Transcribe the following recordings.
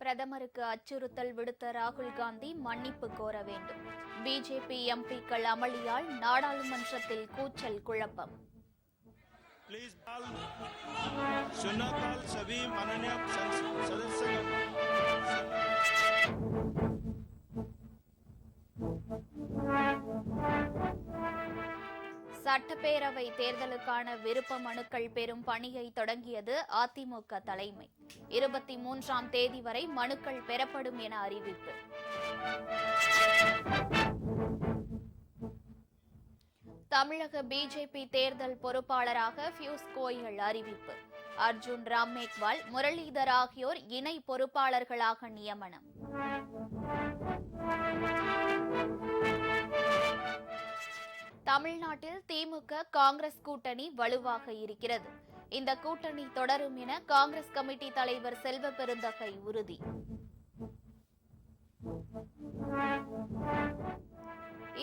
பிரதமருக்கு அச்சுறுத்தல் விடுத்த ராகுல் காந்தி மன்னிப்பு கோர வேண்டும். பிஜேபி எம்பிக்கள் அமளியால் நாடாளுமன்றத்தில் கூச்சல் குழப்பம். சட்டப்பேரவை தேர்தலுக்கான விருப்ப மனுக்கள் பெறும் பணியை தொடங்கியது அதிமுக தலைமை. 23ஆம் தேதி வரை மனுக்கள் பெறப்படும் என அறிவிப்பு. தமிழக பிஜேபி தேர்தல் பொறுப்பாளராக பியூஷ் கோயல் அறிவிப்பு. அர்ஜுன் ராம் மேக்வால், முரளிதர் ஆகியோர் இணை பொறுப்பாளர்களாக நியமனம். தமிழ்நாட்டில் திமுக காங்கிரஸ் கூட்டணி வலுவாக இருக்கிறது. இந்த கூட்டணி தொடரும் என காங்கிரஸ் கமிட்டி தலைவர் செல்வ பெருந்தகை உறுதி.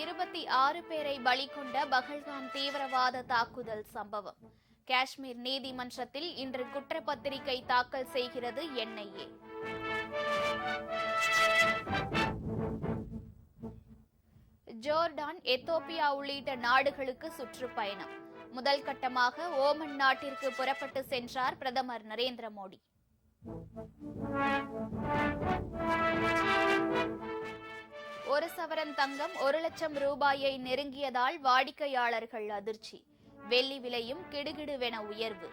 இருபத்தி 6 பேரை பலி கொண்ட பகல்காம் தீவிரவாத தாக்குதல் சம்பவம். காஷ்மீர் நீதிமன்றத்தில் இன்று குற்றப்பத்திரிகை தாக்கல் செய்கிறது என்ஐஏ. ஜோர்டான், எத்தோப்பியா உள்ளிட்ட நாடுகளுக்கு சுற்றுப்பயணம். முதல் கட்டமாக ஓமன் நாட்டிற்கு புறப்பட்டு சென்றார் பிரதமர் நரேந்திர மோடி. ஒரு சவரன் தங்கம் 1 லட்சம் ரூபாயை நெருங்கியதால் வாடிக்கையாளர்கள் அதிர்ச்சி. வெள்ளி விலையும் கிடுகிடுவென உயர்வு.